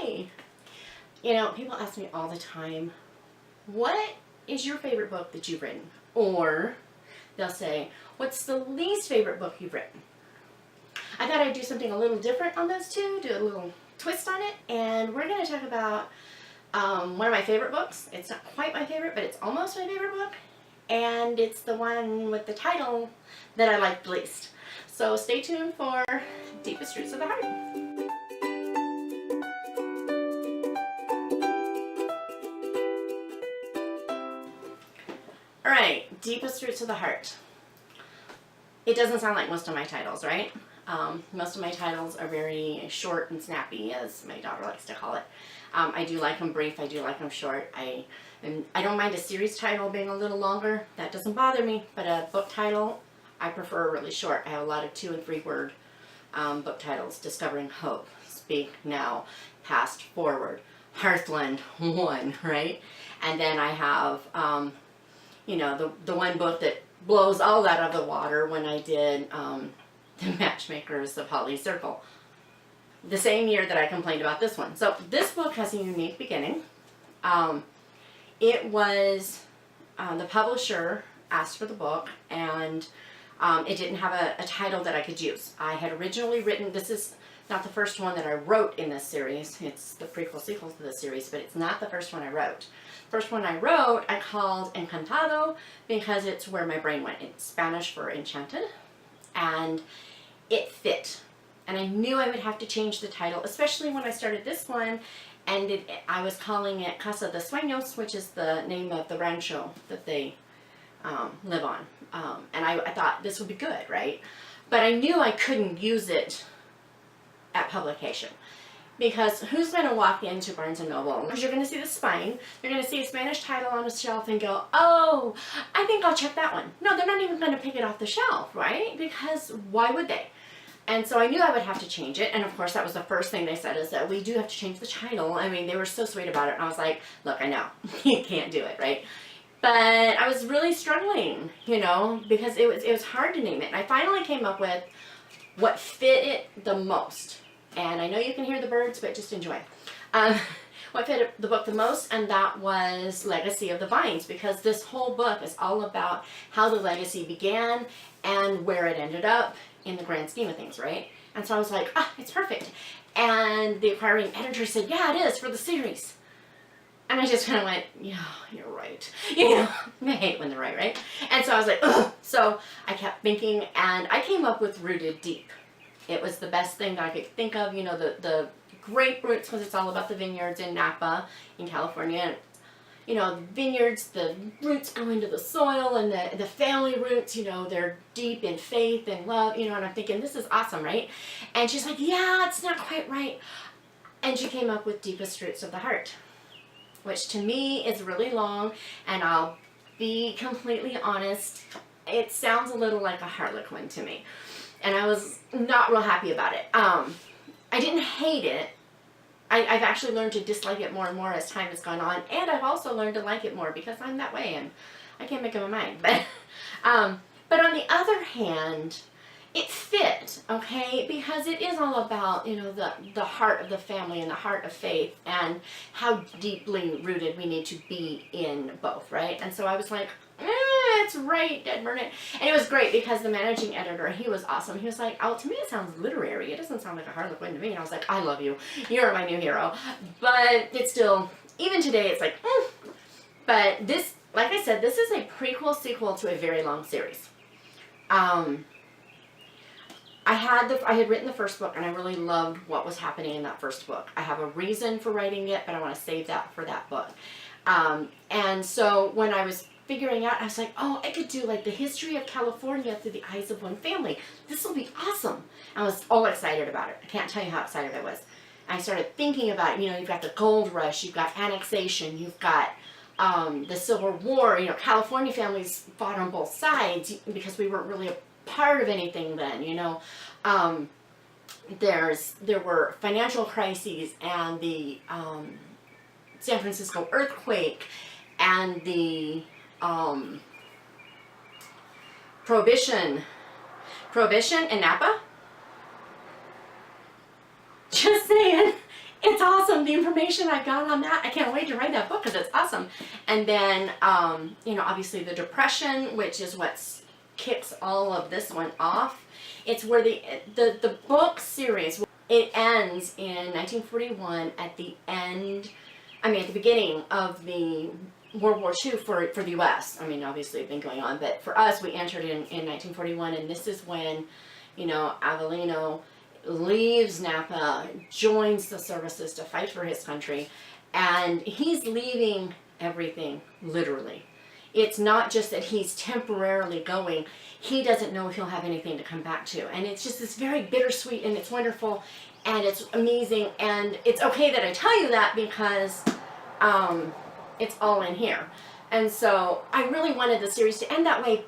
Hey! You know, people ask me all the time, what is your favorite book that you've written? Or they'll say, what's the least favorite book you've written? I thought I'd do something a little different on those two, do a little twist on it, and we're going to talk about one of my favorite books. It's not quite my favorite, but it's almost my favorite book, and it's the one with the title that I like the least. So stay tuned for Deepest Roots of the Heart. Alright, Deepest Roots of the Heart. It doesn't sound like most of my titles, right? Most of my titles are very short and snappy, as my daughter likes to call it. I do like them brief, I do like them short. I don't mind a series title being a little longer, that doesn't bother me, but a book title, I prefer really short. I have a lot of 2- and 3-word book titles. Discovering Hope, Speak Now, Past Forward, Heartland 1, right? And then I have, you know, the one book that blows all that out of the water when I did The Matchmakers of Holly's Circle, the same year that I complained about this one. So this book has a unique beginning. It was, the publisher asked for the book, and it didn't have a title that I could use. I had originally written, this is not the first one that I wrote in this series, it's the prequel sequel to the series, but it's not the first one I wrote. First one I wrote I called Encantado because it's where my brain went. It's Spanish for enchanted, and it fit. And I knew I would have to change the title, especially when I started this one, and I was calling it Casa de Sueños, which is the name of the rancho that they live on. And I thought this would be good, right? But I knew I couldn't use it at publication, because who's going to walk into Barnes & Noble? Because you're going to see the spine, you're going to see a Spanish title on a shelf and go, oh, I think I'll check that one. No, they're not even going to pick it off the shelf, right? Because why would they? And so I knew I would have to change it, and of course that was the first thing they said, is that we do have to change the title. I mean, they were so sweet about it, and I was like, look, I know, you can't do it, right? But I was really struggling, you know, because it was hard to name it. And I finally came up with what fit it the most. And I know you can hear the birds, but just enjoy. What fit the book the most, and that was Legacy of the Vines, because this whole book is all about how the legacy began and where it ended up in the grand scheme of things, right? And so I was like, ah, it's perfect. And the acquiring editor said, yeah, it is for the series. And I just kind of went, yeah, you're right. You know, I hate when they're right, right? And so I was like, ugh. So I kept thinking, and I came up with Rooted Deep. It was the best thing that I could think of, you know, the grape roots, because it's all about the vineyards in Napa in California. And, you know, the vineyards, the roots go into the soil, and the family roots, you know, they're deep in faith and love, you know, and I'm thinking, this is awesome, right? And she's like, yeah, it's not quite right. And she came up with Deepest Roots of the Heart, which to me is really long, and I'll be completely honest, it sounds a little like a Harlequin to me. And I was not real happy about it. I didn't hate it. I've actually learned to dislike it more and more as time has gone on, and I've also learned to like it more because I'm that way and I can't make up my mind. But on the other hand, it fit, okay, because it is all about, you know, the heart of the family and the heart of faith and how deeply rooted we need to be in both, right? And so I was like, it's right, Dead Burn It. And it was great because the managing editor, he was awesome. He was like, oh, to me it sounds literary. It doesn't sound like a Harlequin to me. And I was like, I love you. You're my new hero. But it's still, even today, it's like, But this, like I said, this is a prequel sequel to a very long series. I had written the first book, and I really loved what was happening in that first book. I have a reason for writing it, but I want to save that for that book. And so when I was figuring out, I was like, oh, I could do like the history of California through the eyes of one family. This will be awesome. I was all excited about it. I can't tell you how excited I was. I started thinking about it. You know, you've got the gold rush, you've got annexation, you've got the Civil War. You know, California families fought on both sides because we weren't really a part of anything then, you know. There were financial crises, and the San Francisco earthquake, and the Prohibition in Napa. Just saying, it's awesome the information I got on that. I can't wait to write that book because it's awesome. And then, you know, obviously the Depression, which is what kicks all of this one off. It's where the book series, it ends in 1941 at the end, I mean, at the beginning of the World War II for the U.S. I mean, obviously it's been going on, but for us, we entered in 1941, and this is when, you know, Avellino leaves Napa, joins the services to fight for his country, and he's leaving everything, literally. It's not just that he's temporarily going, he doesn't know if he'll have anything to come back to, and it's just this very bittersweet, and it's wonderful, and it's amazing, and it's okay that I tell you that because it's all in here. And so I really wanted the series to end that way.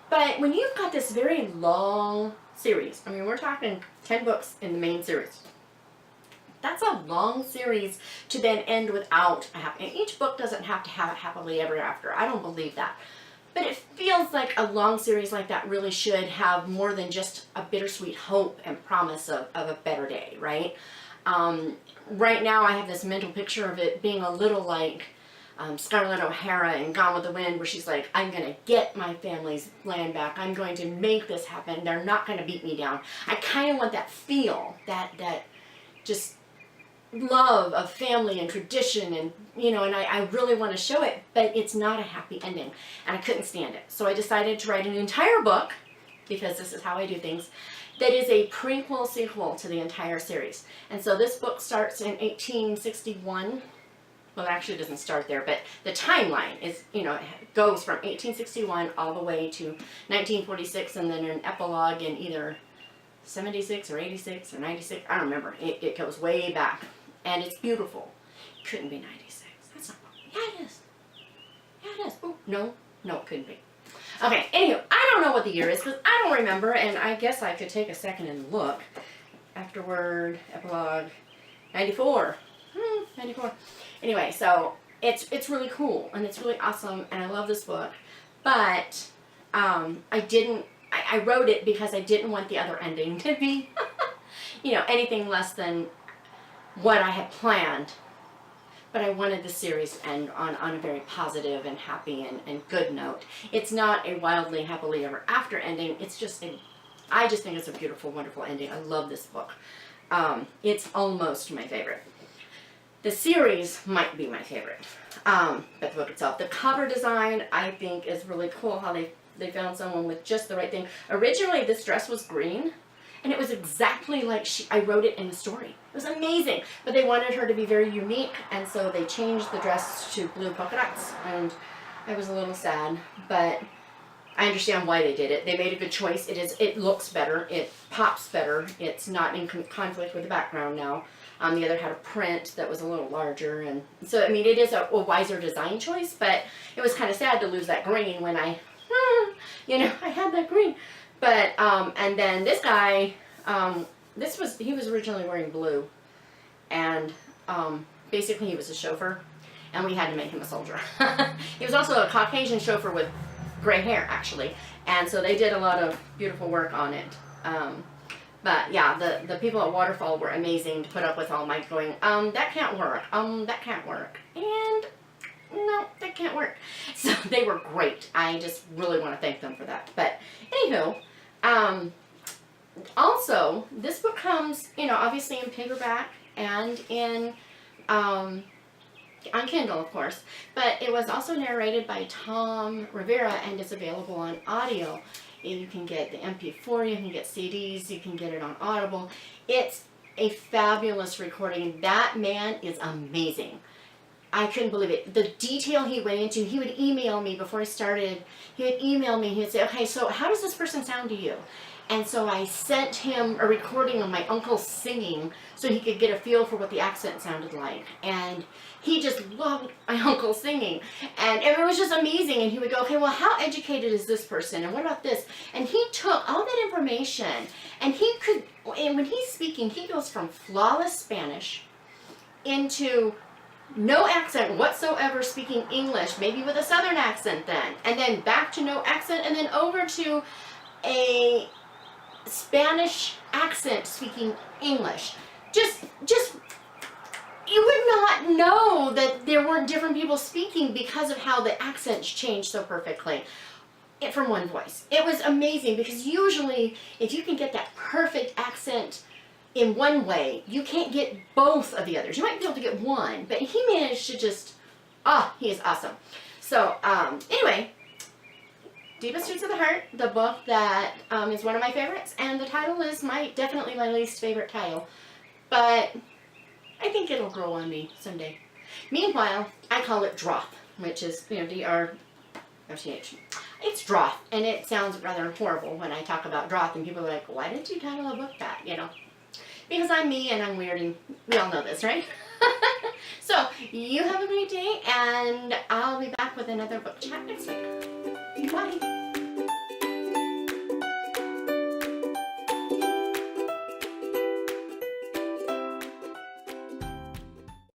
But when you've got this very long series, I mean, we're talking 10 books in the main series. That's a long series to then end without a happy. And each book doesn't have to have a happily ever after. I don't believe that. But it feels like a long series like that really should have more than just a bittersweet hope and promise of a better day, right? Right now I have this mental picture of it being a little like Scarlett O'Hara in Gone with the Wind, where she's like, I'm going to get my family's land back. I'm going to make this happen. They're not going to beat me down. I kind of want that feel, that just love of family and tradition, and, you know, and I really want to show it, but it's not a happy ending, and I couldn't stand it. So I decided to write an entire book, because this is how I do things, that is a prequel sequel to the entire series. And so this book starts in 1861. Well, it actually doesn't start there, but the timeline is, you know, it goes from 1861 all the way to 1946, and then an epilogue in either 76 or 86 or 96. I don't remember. It goes way back, and it's beautiful. It couldn't be 96. That's not. Yeah, it is. Yeah, it is. Oh, no, it couldn't be. Okay, anywho, I don't know what the year is because I don't remember, and I guess I could take a second and look. Afterward, epilogue, 94. 94. Anyway, so it's really cool, and it's really awesome, and I love this book, but I wrote it because I didn't want the other ending to be, you know, anything less than what I had planned. But I wanted the series to end on a very positive and happy and good note. It's not a wildly happily ever after ending. It's just I just think it's a beautiful, wonderful ending. I love this book. It's almost my favorite. The series might be my favorite, but the book itself. The cover design, I think, is really cool, how they found someone with just the right thing. Originally, this dress was green, and it was exactly like I wrote it in the story. It was amazing, but they wanted her to be very unique, and so they changed the dress to blue polka dots, and I was a little sad, but I understand why they did it. They made a good choice. It looks better. It pops better. It's not in conflict with the background now. The other had a print that was a little larger, and so, I mean, it is a wiser design choice, but it was kind of sad to lose that green when you know, I had that green. But, and then this guy, he was originally wearing blue, and, basically he was a chauffeur, and we had to make him a soldier. He was also a Caucasian chauffeur with gray hair, actually, and so they did a lot of beautiful work on it. But yeah, the people at Waterfall were amazing to put up with all my going, that can't work, that can't work, and no, that can't work. So they were great. I just really want to thank them for that. But anywho, also, this book comes, you know, obviously in paperback and in, on Kindle, of course, but it was also narrated by Tom Rivera, and it's available on audio. You can get the MP4, you can get CDs, you can get it on Audible. It's a fabulous recording. That man is amazing. I couldn't believe it. The detail he went into, he would email me before he started. He would email me, he would say, okay, so how does this person sound to you? And so I sent him a recording of my uncle singing so he could get a feel for what the accent sounded like. And he just loved my uncle singing. And it was just amazing. And he would go, okay, well, how educated is this person? And what about this? And he took all that information, and and when he's speaking, he goes from flawless Spanish into no accent whatsoever, speaking English, maybe with a southern accent then. And then back to no accent, and then over to a Spanish accent speaking English. Just you didn't know that there weren't different people speaking because of how the accents changed so perfectly from one voice. It was amazing because usually if you can get that perfect accent in one way, you can't get both of the others. You might be able to get one, but he managed to just, he is awesome. So anyway, Deepest Roots of the Heart, the book that is one of my favorites, and the title is definitely my least favorite title, but I think it'll grow on me someday. Meanwhile, I call it Droth, which is, D-R-O-T-H. It's Droth, and it sounds rather horrible when I talk about Droth, and people are like, why did you title a book that, Because I'm me, and I'm weird, and we all know this, right? So, you have a great day, and I'll be back with another book chat next week. Bye!